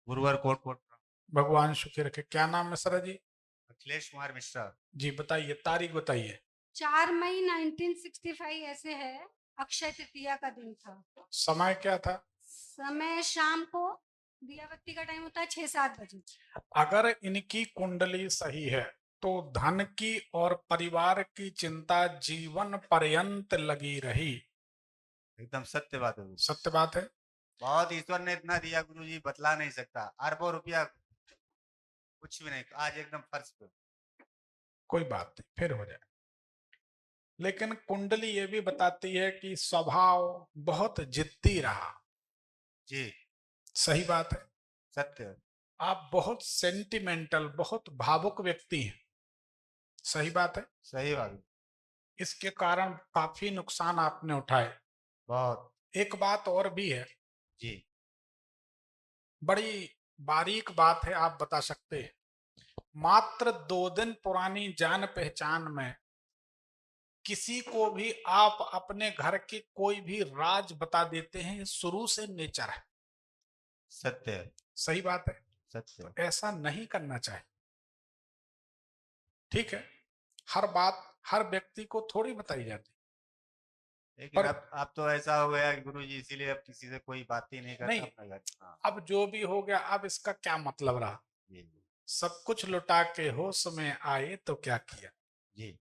गुरुवर coat coat. भगवान सुखी रखे। क्या नाम है सर जी? अखिलेश कुमार मिश्रा। जी बताइए, तारीख बताइए। 4 मई 1965 ऐसे है। अक्षय तृतीया का दिन था। समय क्या था? समय शाम को दिया बत्ती का टाइम होता है 6-7 बजे। अगर इनकी कुंडली सही है तो धन की और परिवार की चिंता जीवन पर्यंत लगी रही। एकदम सत्य बात है गुरु। सत्य बात है। बहुत ईश्वर ने इतना दिया गुरु जी, बतला नहीं सकता। अरबों रुपया कुछ भी नहीं, आज एकदम फर्श पे। कोई बात नहीं, फिर हो जाए। लेकिन कुंडली ये भी बताती है कि स्वभाव बहुत जिद्दी रहा। जी सही बात है। सत्य है। आप बहुत सेंटिमेंटल, बहुत भावुक व्यक्ति हैं। सही बात है। सही बात है। इसके कारण काफी नुकसान आपने उठाए। बहुत। एक बात और भी है, जी बड़ी बारीक बात है, आप बता सकते हैं। मात्र 2 दिन पुरानी जान पहचान में किसी को भी आप अपने घर के कोई भी राज बता देते हैं, शुरू से नेचर है। सत्य है। सही बात है। सत्य तो है। ऐसा नहीं करना चाहिए। ठीक है, हर बात हर व्यक्ति को थोड़ी बताई जाती। लेकिन पर अब तो ऐसा हो गया कि गुरु जी, इसीलिए अब किसी से कोई बात ही नहीं करता नहीं, अपने घर। हाँ। अब जो भी हो गया, अब इसका क्या मतलब रहा? जी जी। सब कुछ लुटा के होश में आए तो क्या किया। जी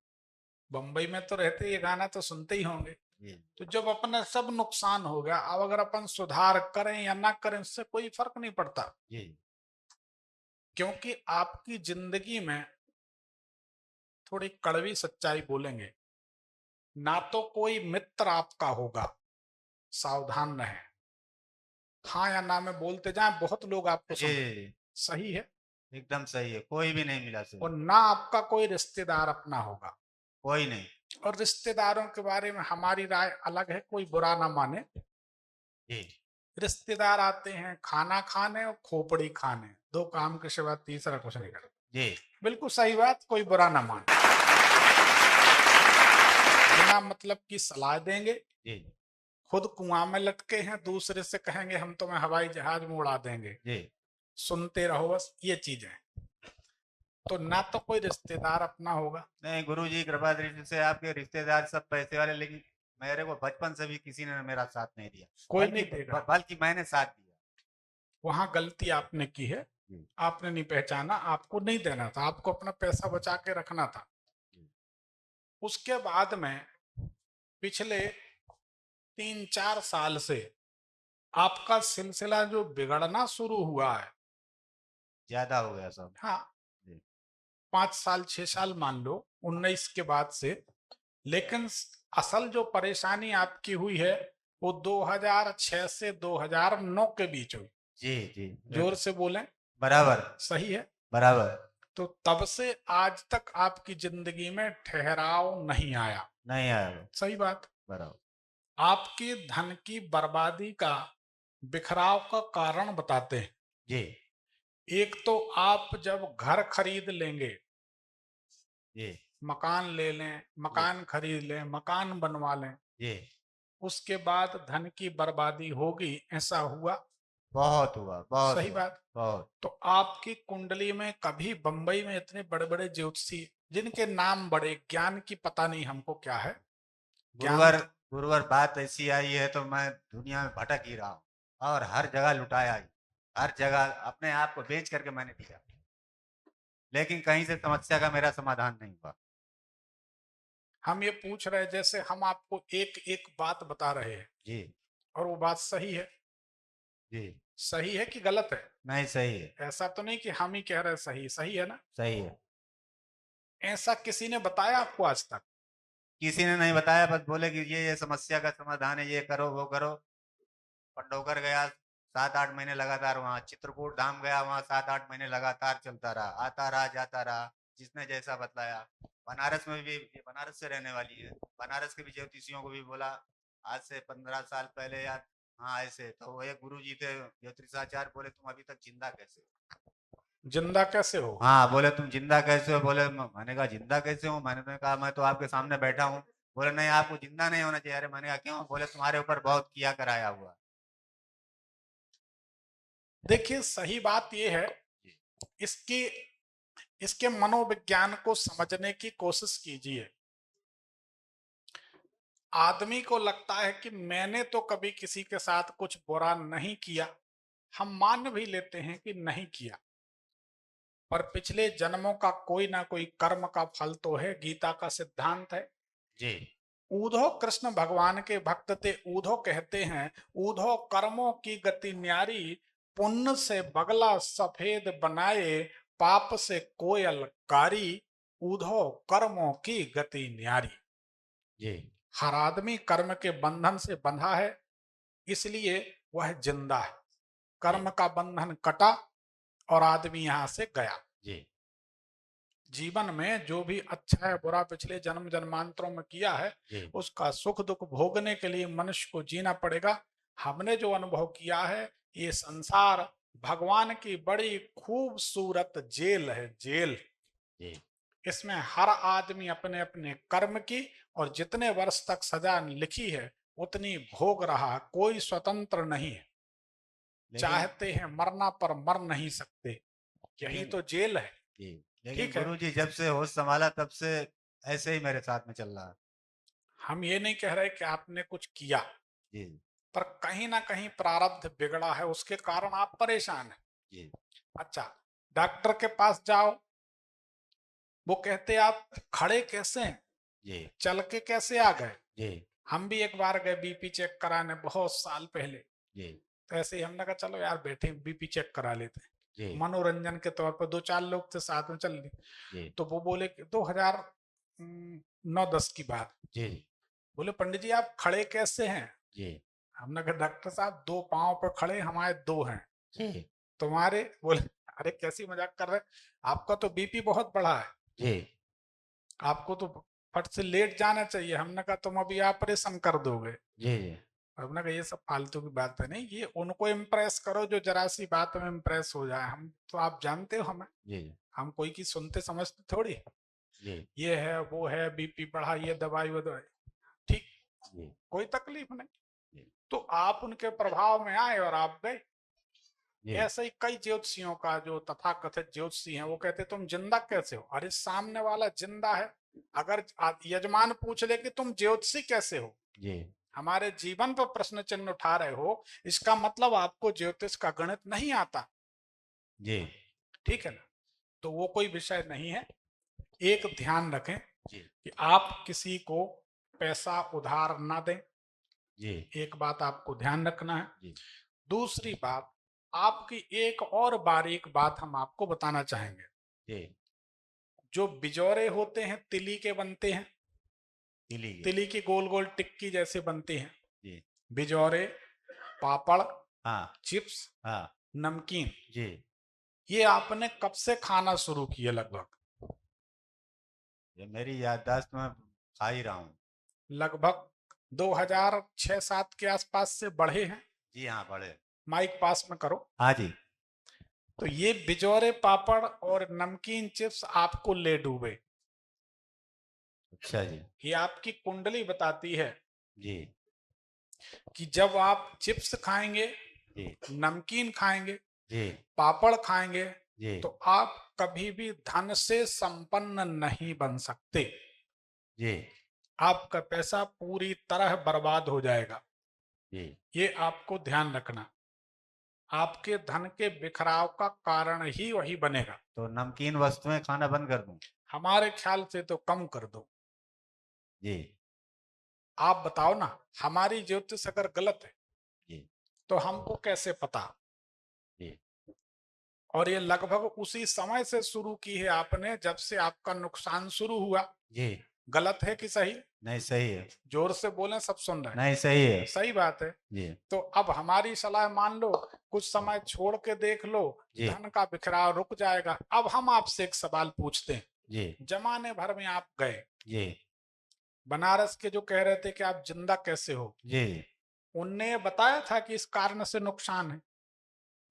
बंबई में तो रहते, ये गाना तो सुनते ही होंगे। जी। तो जब अपना सब नुकसान हो गया, अब अगर अपन सुधार करें या ना करें, उससे कोई फर्क नहीं पड़ता। जी क्योंकि आपकी जिंदगी में थोड़ी कड़वी सच्चाई बोलेंगे, ना तो कोई मित्र आपका होगा, सावधान रहें। हाँ या ना में बोलते जाएं, बहुत लोग आपको जी समझ। जी। सही है। एकदम सही है, कोई भी नहीं मिला सही। और ना आपका कोई रिश्तेदार अपना होगा। कोई नहीं। और रिश्तेदारों के बारे में हमारी राय अलग है, कोई बुरा ना माने। जी रिश्तेदार आते हैं खाना खाने और खोपड़ी खाने, दो काम के सिवा तीसरा कुछ नहीं करते। जी। बिल्कुल सही बात, कोई बुरा ना माने। बिना मतलब की सलाह देंगे, जी खुद कुआं में लटके हैं, दूसरे से कहेंगे हम तुम्हें हवाई जहाज में उड़ा देंगे। जी। सुनते रहो, बस ये चीज है। तो ना तो कोई रिश्तेदार अपना होगा। नहीं गुरु जी, कृपा दृष्टि से आपके रिश्तेदार सब पैसे वाले, लेकिन मेरे को बचपन से भी किसी ने मेरा साथ नहीं दिया। कोई बल्कि नहीं देगा। बल्कि मैंने साथ दिया। वहां गलती आपने की है। जी आपने नहीं पहचाना, आपको नहीं देना था, आपको अपना पैसा बचा के रखना था। जी। उसके बाद में पिछले 3-4 साल से आपका सिलसिला जो बिगड़ना शुरू हुआ है। ज्यादा हो गया सब। हाँ, जी 5 साल 6 साल मान लो, 19 के बाद से। लेकिन असल जो परेशानी आपकी हुई है वो 2006 से 2009 के बीच हुई। जी जी। जोर से बोलें। बराबर। सही है। बराबर। तो तब से आज तक आपकी जिंदगी में ठहराव नहीं आया। नहीं आया। सही बात। बराबर। आपके धन की बर्बादी का, बिखराव का कारण बताते हैं। जी एक तो आप जब घर खरीद लेंगे, जी मकान ले लें, जी मकान खरीद लें, मकान बनवा लें, जी। उसके बाद धन की बर्बादी होगी, ऐसा हुआ। बहुत हुआ, बहुत सही हुआ। बात। बहुत। तो आपकी कुंडली में कभी बंबई में इतने बड़े बड़े ज्योतिषी, जिनके नाम बड़े, ज्ञान की पता नहीं हमको क्या है। ज्ञान गुरुवर, गुरुवर बात ऐसी आई है तो मैं दुनिया में भटक ही रहा हूँ, और हर जगह लुटाया ही। हर जगह अपने आप को बेच करके मैंने दिया, लेकिन कहीं से समस्या का मेरा समाधान नहीं हुआ। हम ये पूछ रहे हैं, जैसे हम आपको एक एक बात बता रहे हैं जी और वो बात सही है। जी। सही है कि गलत है? नहीं सही है। ऐसा तो नहीं कि हम ही कह रहे हैं सही, सही है ना? सही है। ऐसा किसी ने बताया आपको आज तक? किसी ने नहीं बताया, बस बोले कि ये समस्या का समाधान है, ये करो वो करो। पंडोकर गया, 7-8 महीने लगातार वहाँ। चित्रकूट धाम गया, वहाँ 7-8 महीने लगातार चलता रहा, आता रहा जाता रहा, जिसने जैसा बतलाया। बनारस में भी, ये बनारस से रहने वाली है, बनारस के भी ज्योतिषियों को भी बोला आज से 15 साल पहले यार। हाँ ऐसे तो वो एक गुरु जी थे ज्योतिषाचार्य, बोले तुम अभी तक जिंदा कैसे हो? जिंदा कैसे हो? हाँ बोले तुम जिंदा कैसे हो? बोले मैंने कहा जिंदा कैसे हूँ? मैंने कहा मैं तो आपके सामने बैठा हूँ। बोले नहीं, आपको जिंदा नहीं होना चाहिए। अरे मैंने कहा क्यों? बोले तुम्हारे ऊपर बहुत किया कराया हुआ। देखिए सही बात यह है, इसकी इसके मनोविज्ञान को समझने की कोशिश कीजिए। आदमी को लगता है कि मैंने तो कभी किसी के साथ कुछ बुरा नहीं किया, हम मान भी लेते हैं कि नहीं किया, पर पिछले जन्मों का कोई ना कोई कर्म का फल तो है। गीता का सिद्धांत है। जी ऊधो कृष्ण भगवान के भक्त थे। ऊधो कहते हैं, ऊधो कर्मों की गति न्यारी, पुण्य से बगला सफेद बनाए, पाप से कोयल कारी, ऊधो कर्मों की गति न्यारी। जी हर आदमी कर्म के बंधन से बंधा है, इसलिए वह जिंदा है। कर्म का बंधन कटा और आदमी यहां से गया। जी जीवन में जो भी अच्छा है बुरा पिछले जन्म जन्मांतरों में किया है, जी उसका सुख दुख भोगने के लिए मनुष्य को जीना पड़ेगा। हमने जो अनुभव किया है, ये संसार भगवान की बड़ी खूबसूरत जेल है, जेल। जी इसमें हर आदमी अपने अपने कर्म की और जितने वर्ष तक सजा लिखी है उतनी भोग रहा, कोई स्वतंत्र नहीं है। लेकिन चाहते हैं मरना पर मर नहीं सकते, यही लेकिन तो जेल है। जी लेकिन ठीक है, गुरुजी जब से होश संभाला तब से ऐसे ही मेरे साथ में चल रहा है। हम ये नहीं कह रहे कि आपने कुछ किया, जी पर कहीं ना कहीं प्रारब्ध बिगड़ा है, उसके कारण आप परेशान हैं। जी अच्छा, डॉक्टर के पास जाओ, वो कहते आप खड़े कैसे हैं, जी चल के कैसे आ गए। जी हम भी एक बार गए बीपी चेक कराने, बहुत साल पहले। जी तो ऐसे ही हमने कहा चलो यार बैठे बीपी चेक करा लेते हैं, जी मनोरंजन के तौर पर। 2-4 लोग थे साथ में, चल लिए। जी तो वो बोले कि 2009-10 की बात, जी बोले पंडित जी आप खड़े कैसे हैं। जी हमने कहा डॉक्टर साहब 2 पांव पर खड़े, हमारे 2 हैं, जी तुम्हारे। बोले अरे कैसी मजाक कर रहे, आपका तो बीपी बहुत बढ़ा है, जी आपको तो फट से लेट जाना चाहिए। हमने कहा तुम अभी ऑपरेशन कर दोगे। जी जी हमने कहा ये सब फालतू की बात है, नहीं, ये उनको इम्प्रेस करो जो जरा सी बात में इम्प्रेस हो जाए। हम तो आप जानते हो हमें, जी हम कोई की सुनते समझते थोड़ी। जी ये है वो है, बीपी बढ़ा, ये दवाई वो दवाई, ठीक, जी कोई तकलीफ नहीं। जी तो आप उनके प्रभाव में आए और आप गए। जी ऐसे ही कई ज्योतिषियों का, जो तथाकथित ज्योतिषी हैं, वो कहते तुम जिंदा कैसे हो। अरे सामने वाला जिंदा है, अगर यजमान पूछ ले कि तुम ज्योतिषी कैसे हो, जी हमारे जीवन पर प्रश्न चिन्ह उठा रहे हो, इसका मतलब आपको ज्योतिष का गणित नहीं आता। जी ठीक है ना, तो वो कोई विषय नहीं है। एक ध्यान रखें जी कि आप किसी को पैसा उधार ना दें, जी एक बात आपको ध्यान रखना है। जी दूसरी बात, आपकी एक और बारीक बात हम आपको बताना चाहेंगे। जी जो बिजौरे होते हैं तिली के बनते हैं, तिली के तिली की गोल गोल टिक्की जैसे बनती हैं जी बिजौरे, पापड़, हाँ चिप्स, हाँ नमकीन, जी ये आपने कब से खाना शुरू किया। लगभग ये मेरी याददाश्त में खा ही रहा हूँ। लगभग 2006-7 के आसपास से बढ़े हैं। जी हाँ बड़े। माइक पास में करो। हाँ जी तो ये बिजौरे, पापड़ और नमकीन चिप्स आपको ले डूबे। अच्छा जी ये आपकी कुंडली बताती है जी कि जब आप चिप्स खाएंगे, जी नमकीन खाएंगे, जी पापड़ खाएंगे, जी तो आप कभी भी धन से संपन्न नहीं बन सकते। जी आपका पैसा पूरी तरह बर्बाद हो जाएगा। जी ये आपको ध्यान रखना। आपके धन के बिखराव का कारण ही वही बनेगा। तो नमकीन वस्तुएं खाना बंद कर दूं। हमारे ख्याल से तो कम कर दो। जी आप बताओ ना, हमारी ज्योतिष अगर गलत है जी तो हमको कैसे पता। जी और ये लगभग उसी समय से शुरू की है आपने, जब से आपका नुकसान शुरू हुआ। जी गलत है कि सही? नहीं सही है। जोर से बोलें, सब सुन रहे हैं। नहीं सही है। सही बात है। जी तो अब हमारी सलाह मान लो, कुछ समय छोड़ के देख लो, जी धन का बिखराव रुक जाएगा। अब हम आपसे एक सवाल पूछते हैं। जी जमाने भर में आप गए, जी बनारस के जो कह रहे थे कि आप जिंदा कैसे हो, जी उनने बताया था कि इस कारण से नुकसान है?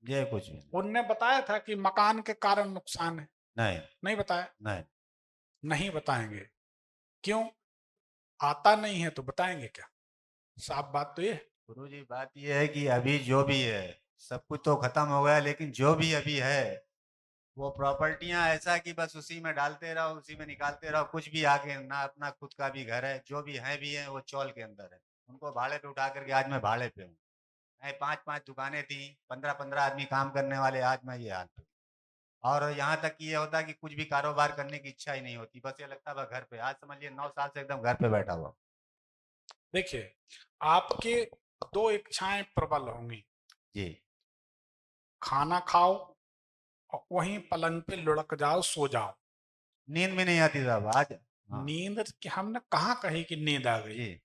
ये कुछ भी उनने बताया था कि मकान के कारण नुकसान है? नहीं। नहीं बताया। नहीं नहीं बताएंगे, क्यों? आता नहीं है तो बताएंगे क्या? साफ बात तो ये है। गुरु जी बात ये है कि अभी जो भी है सब कुछ तो खत्म हो गया, लेकिन जो भी अभी है वो प्रॉपर्टियां ऐसा कि बस उसी में डालते रहो, उसी में निकालते रहो, कुछ भी आगे ना अपना खुद का भी घर है, जो भी है वो चौल के अंदर है। उनको भाड़े पे उठा करके आज मैं भाड़े पे हूँ। 5-5 दुकानें थी, 15-15 आदमी काम करने वाले, आज मैं ये हाल पे। और यहाँ तक कि ये होता है कि कुछ भी कारोबार करने की इच्छा ही नहीं होती, बस ये लगता है बस घर पे। आज समझिए 9 साल से एकदम घर पे बैठा हुआ। देखिए, आपके दो इच्छाएं प्रबल होंगी, जी खाना खाओ और वहीं पलंग पे लुढ़क जाओ, सो जाओ। नींद भी नहीं आती साहब आज। हाँ नींद की हमने कहाँ कही कि नींद आ गई? जी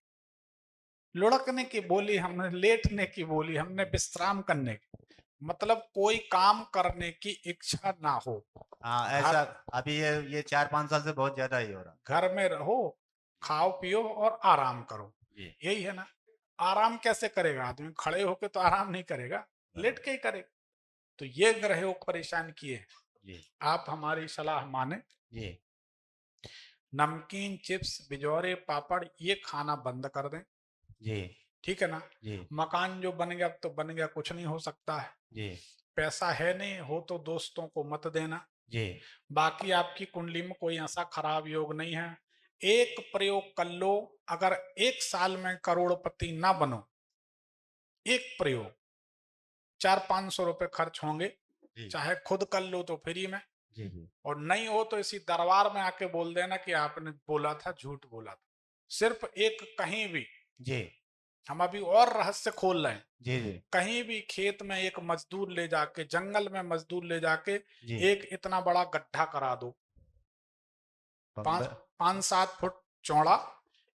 लुढ़कने की बोली हमने, लेटने की बोली हमने, विश्राम करने की, मतलब कोई काम करने की इच्छा ना हो। हाँ, घर ऐसा अभी ये 4-5 साल से बहुत ज्यादा ही हो रहा। घर में रहो, खाओ पियो और आराम करो, जी यही है ना। आराम कैसे करेगा आदमी? खड़े होके तो आराम नहीं करेगा, लेट के ही करेगा। तो ये ग्रह योग परेशान किए हैं। जी आप हमारी सलाह माने, जी नमकीन, चिप्स, बिजौरे, पापड़ ये खाना बंद कर दें, जी ठीक है ना। जी मकान जो बन गया अब तो बन गया, कुछ नहीं हो सकता है। जी पैसा है नहीं, हो तो दोस्तों को मत देना। जी बाकी आपकी कुंडली में कोई ऐसा खराब योग नहीं है। एक प्रयोग कर लो, अगर 1 साल में करोड़पति ना बनो, एक प्रयोग 400-500 रुपए खर्च होंगे, जी चाहे खुद कर लो तो फ्री में, जी जी और नहीं हो तो इसी दरबार में आके बोल देना कि आपने बोला था, झूठ बोला था। सिर्फ एक, कहीं भी, जी हम अभी और रहस्य खोल रहे हैं, जी जी कहीं भी खेत में एक मजदूर ले जाके, जंगल में मजदूर ले जाके जी एक इतना बड़ा गड्ढा करा दो, पांच बम्बई 5-7 फुट चौड़ा,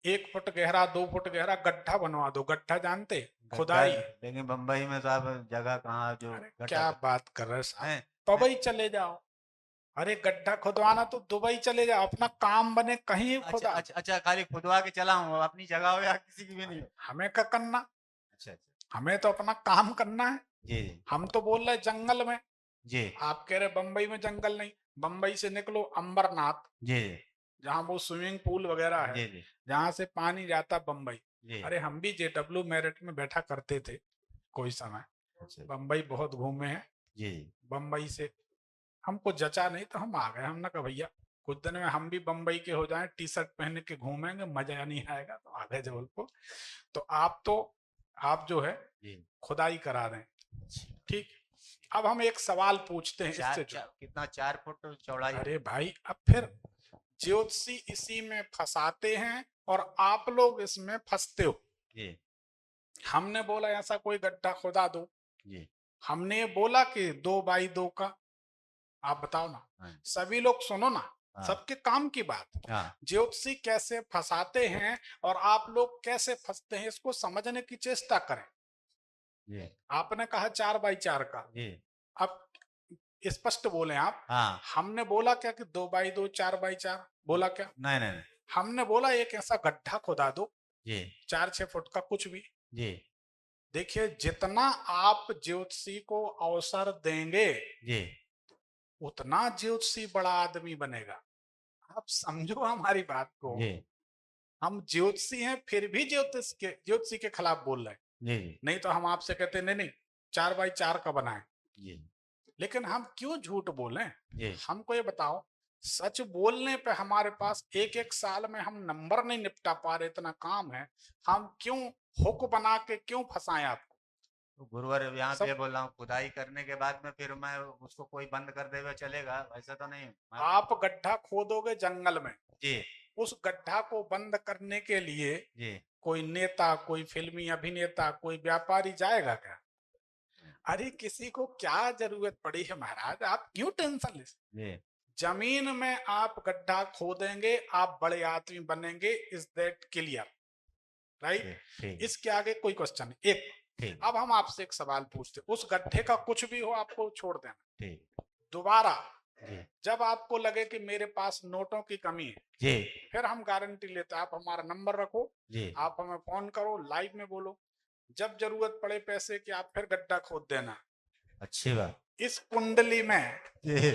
1 फुट गहरा, 2 फुट गहरा गड्ढा बनवा दो। गड्ढा जानते? गड्ढा। खुदाई। लेकिन बम्बई में साहब जगह कहाँ जो अरे गड्ढा क्या बात कर रहे साहब, है। दुबई चले जाओ। अरे गड्ढा खुदवाना तो दुबई चले जाओ, अपना काम बने कहीं अच्छा खुदा। अच्छा अच्छा, खाली खुदवा के चला हूँ, अपनी जगह हो या किसी की भी नहीं हो। हमें क्या करना, अच्छा अच्छा हमें तो अपना काम करना है। जी हम तो बोल रहे जंगल में, जी आप कह रहे बंबई में जंगल नहीं। बंबई से निकलो अंबरनाथ, जी जहाँ वो स्विमिंग पूल वगैरह है, जी जी जहाँ से पानी जाता बंबई। जी अरे हम भी JW मेरिट में बैठा करते थे कोई समय, अच्छा बंबई बहुत घूमे हैं। जी बंबई से हमको जचा नहीं तो हम आ गए। हमने कहा भैया कुछ दिन में हम भी बंबई के हो जाएं, T-शर्ट पहन के घूमेंगे, मजा नहीं आएगा, तो आ गए जबलपुर। तो आप जो है जी खुदाई करा दें, अच्छा। ठीक। अब हम एक सवाल पूछते हैं इससे जो, कितना 4 फुट चौड़ाई? अरे भाई अब फिर ज्योतिषी इसी में फंसाते हैं और आप लोग इसमें फंसते हो। जी हमने बोला ऐसा कोई गड्ढा खुदा दो, जी हमने ये बोला कि 2x2 का, आप बताओ ना। हाँ सभी लोग सुनो ना, हाँ सबके काम की बात। हाँ ज्योतिषी कैसे फंसाते हैं और आप लोग कैसे फंसते हैं, इसको समझने की चेष्टा करें। जी आपने कहा 4x4 का, जी अब स्पष्ट बोले आप। हाँ हमने बोला क्या कि 2x2, 4x4 बोला क्या? नहीं नहीं नहीं हमने बोला एक ऐसा गड्ढा खुदा दो, जी 4-6 फुट का, कुछ भी। जी देखिए जितना आप ज्योतिषी को अवसर देंगे, जी उतना ज्योतिषी बड़ा आदमी बनेगा। आप समझो हमारी बात को। जी हम ज्योतिषी हैं फिर भी ज्योतिषी के खिलाफ बोल रहे हैं। जी जी नहीं तो हम आपसे कहते नहीं नहीं 4x4 का बनाएं। जी लेकिन हम क्यों झूठ बोलें? जी हमको ये बताओ, सच बोलने पे हमारे पास एक एक साल में हम नंबर नहीं निपटा पा रहे, इतना काम है, हम क्यों हुक बना के क्यों फंसाएं आपको? तो गुरुवर यहाँ पे सब बोल रहा हूँ, खुदाई करने के बाद में फिर मैं उसको कोई बंद कर दे हुए चलेगा, वैसा तो नहीं। आप गड्ढा खोदोगे जंगल में, जी उस गड्ढा को बंद करने के लिए जी कोई नेता, कोई फिल्मी अभिनेता, कोई व्यापारी जाएगा क्या? अरे किसी को क्या जरूरत पड़ी है महाराज, आप क्यों टेंशन ले? जी जमीन में आप गड्ढा खोदेंगे, आप बड़े आदमी बनेंगे, इज दैट क्लियर? राइट? ठीक इसके आगे कोई क्वेश्चन नहीं। एक, ठीक अब हम आपसे एक सवाल पूछते, उस गड्ढे का कुछ भी हो आपको छोड़ देना। ठीक दोबारा जी जब आपको लगे कि मेरे पास नोटों की कमी है, जी फिर हम गारंटी लेते हैं, आप हमारा नंबर रखो, जी आप हमें फोन करो, लाइव में बोलो, जब जरूरत पड़े पैसे की आप फिर गड्ढा खोद देना। अच्छी बात। इस कुंडली में, जी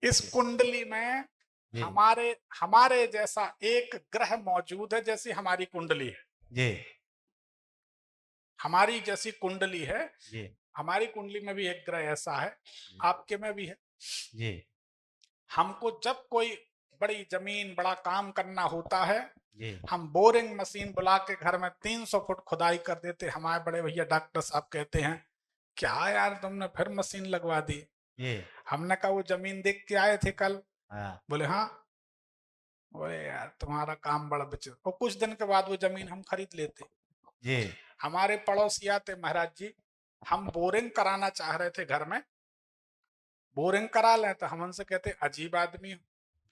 इस कुंडली में जी हमारे हमारे जैसा एक ग्रह मौजूद है, जैसी हमारी कुंडली है, जी हमारी जैसी कुंडली है, जी हमारी कुंडली में भी एक ग्रह ऐसा है, आपके में भी है। जी हमको जब कोई बड़ी जमीन बड़ा काम करना होता है, जी हम बोरिंग मशीन बुला के घर में 300 फुट खुदाई कर देते। हमारे बड़े भैया डॉक्टर साहब कहते हैं, क्या यार तुमने फिर मशीन लगवा दी? जी हमने कहा वो जमीन देख के आए थे कल। हाँ बोले हाँ। बोले यार तुम्हारा काम बड़ा विचित्र। और कुछ दिन के बाद वो जमीन हम खरीद लेते। जी हमारे पड़ोसी आते, महाराज जी हम बोरिंग कराना चाह रहे थे घर में, बोरिंग करा लें। तो हम उनसे कहते अजीब आदमी हो,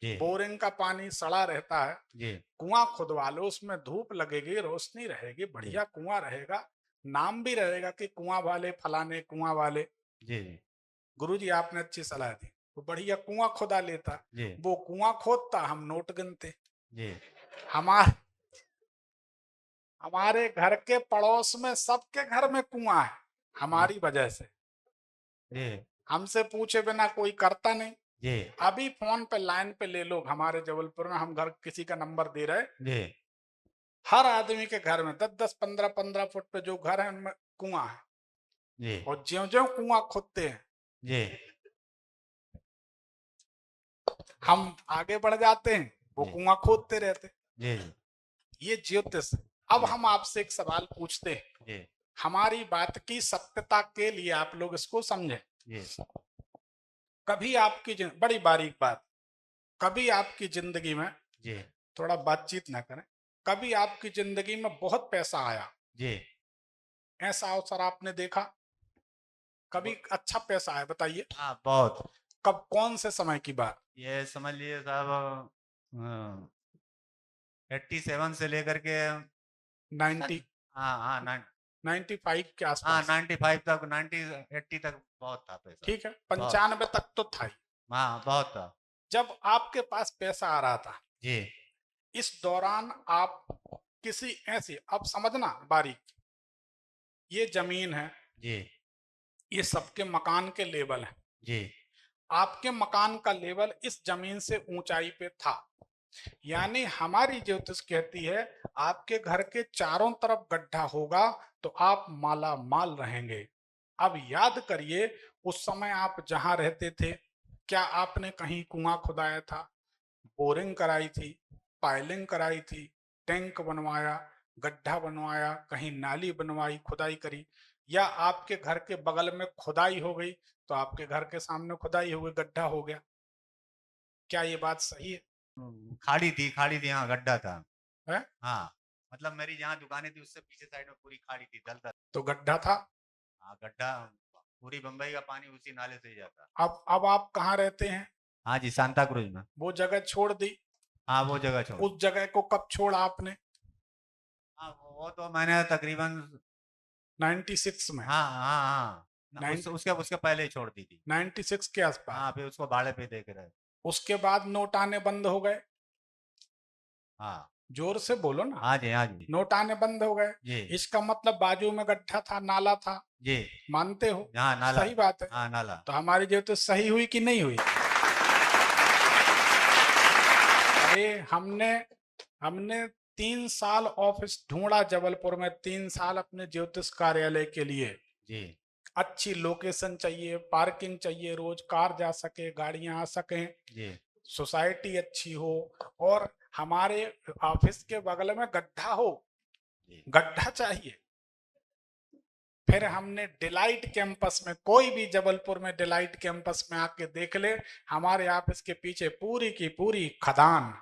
जी बोरिंग का पानी सड़ा रहता है, जी कुआं खुदवा लो, उसमें धूप लगेगी, रोशनी रहेगी, बढ़िया कुआं रहेगा, नाम भी रहेगा कि कुआं वाले फलाने कुआं वाले। जी गुरुजी आपने अच्छी सलाह दी। वो बढ़िया कुआं खुदा लेता, जी वो कुआं खोदता, हम नोट गिनते। जी हमारे हमारे घर के पड़ोस में सबके घर में कुआं है, हमारी वजह से। जी हमसे पूछे बिना कोई करता नहीं। जी अभी फोन पे लाइन पे ले लो, हमारे जबलपुर में हम घर किसी का नंबर दे रहे, जी हर आदमी के घर में 10-10, 15-15 फुट पे जो घर है उनमें कुआं है। जी और ज्यो ज्यो कुआं खोदते हैं, जी हम आगे बढ़ जाते हैं, वो जी कुआं खोदते रहते। जी ये ज्योतिष। अब जी हम आपसे एक सवाल पूछते हैं, जी हमारी बात की सत्यता के लिए आप लोग इसको समझें। जी कभी आपकी बड़ी बारीक बात, कभी आपकी जिंदगी में, जी थोड़ा बातचीत ना करें, कभी आपकी जिंदगी में बहुत पैसा आया, जी ऐसा अवसर आपने देखा? कभी अच्छा पैसा आया, बताइए हाँ बहुत। कब, कौन से समय की बात? ये समझ लीजिए साहब 87 से लेकर के 90, हाँ हाँ 95 के हाँ आसपास? 95 तक 90 80 तक बहुत था पैसा। ठीक है, बहुत 95 तक तो था ही। हाँ बहुत था। जब आपके पास पैसा आ रहा था, जी इस दौरान आप किसी ऐसी, अब समझना बारीक, ये जमीन है, जी ये सबके मकान के लेवल है, जी आपके मकान का लेवल इस जमीन से ऊंचाई पे था। यानी हमारी ज्योतिष कहती है आपके घर के चारों तरफ गड्ढा होगा तो आप माला माल रहेंगे। अब याद करिए, उस समय आप जहां रहते थे, क्या आपने कहीं कुआं खुदाया था, बोरिंग कराई थी, पाइलिंग कराई थी, टैंक बनवाया, गड्ढा बनवाया, कहीं नाली बनवाई, खुदाई करी, या आपके घर के बगल में खुदाई हो गई तो आपके घर के सामने खुदाई हो गई, गड्ढा हो गया? क्या ये बात सही है? खाड़ी थी हाँ गड्ढा था। है? हाँ मतलब मेरी जहाँ दुकानें थी उससे पीछे साइड में पूरी खाड़ी थी दलदल। तो गड्ढा था। हाँ गड्ढा पूरी बम्बई का पानी उसी नाले से ही जाता। अब आप कहाँ रहते हैं? हाँ जी सांता क्रूज में। वो जगह छोड़ दी, हाँ वो जगह छोड़। उस जगह को कब छोड़ा आपने? हाँ वो तो मैंने तकरीबन 96 में? हाँ हाँ हाँ उसके उसके पहले ही छोड़ दी थी। 96 के आसपास? हाँ फिर उसको भाड़े पे देके रहे। उसके बाद नोट आने बंद हो गए? हाँ जोर से बोलो ना। हाँ जी हाँ जी नोट आने बंद हो गए, जी इसका मतलब बाजू में गड्ढा था, नाला था, जी मानते हो? हाँ नाला। सही बात है। हाँ नाला। तो हमारी ज्योतिष सही हुई कि नहीं हुई? अरे हमने हमने 3 साल ऑफिस ढूंढा जबलपुर में, 3 साल अपने ज्योतिष कार्यालय के लिए। जी अच्छी लोकेशन चाहिए, पार्किंग चाहिए, रोज कार जा सके, गाड़ियां आ सकें, जी सोसाइटी अच्छी हो, और हमारे ऑफिस के बगल में गड्ढा हो, जी गड्ढा चाहिए। फिर हमने डिलाइट कैंपस में, कोई भी जबलपुर में डिलाइट कैंपस में आके देख ले, हमारे ऑफिस के पीछे पूरी की पूरी खदान।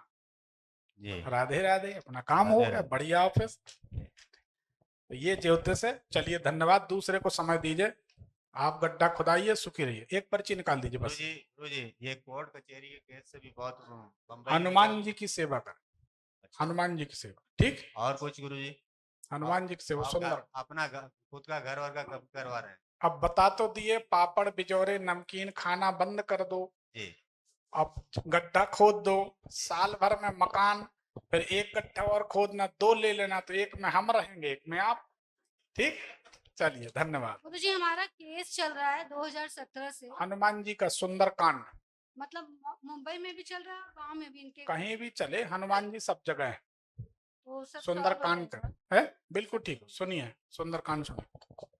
जी राधे राधे, अपना काम हो राधे गया, राधे। बढ़िया ऑफिस। तो ये ज्योतिष है। चलिए धन्यवाद, दूसरे को समय दीजिए, आप गड्ढा खुदाइए, सुखी रहिए। एक पर्ची निकाल दीजिए बस। गुरु जी ये कोर्ट कचहरी के केस से भी बहुत बम्बई हनुमान जी की सेवा कर, अच्छा। हनुमान जी की सेवा, ठीक? और कुछ गुरु जी? हनुमान जी की सेवा सुंदर। अपना खुद का घर वर का कब करवा रहे हैं? अब बता तो दिए, पापड़ बिजोरे नमकीन खाना बंद कर दो, जी अब गड्ढा खोद दो, साल भर में मकान, फिर एक गड्ढा और खोदना, 2 ले लेना, तो एक में हम रहेंगे, एक में आप, ठीक? चलिए धन्यवाद। गुरुजी हमारा केस चल रहा है 2017 से। हनुमान जी का सुंदर कांड। मतलब मुंबई में भी चल रहा है, गांव में भी इनके कहीं भी चले, हनुमान जी सब जगह है। वो सब तो अब सुंदरकांड है बिल्कुल ठीक। सुनिए सुंदरकांड सुनिए।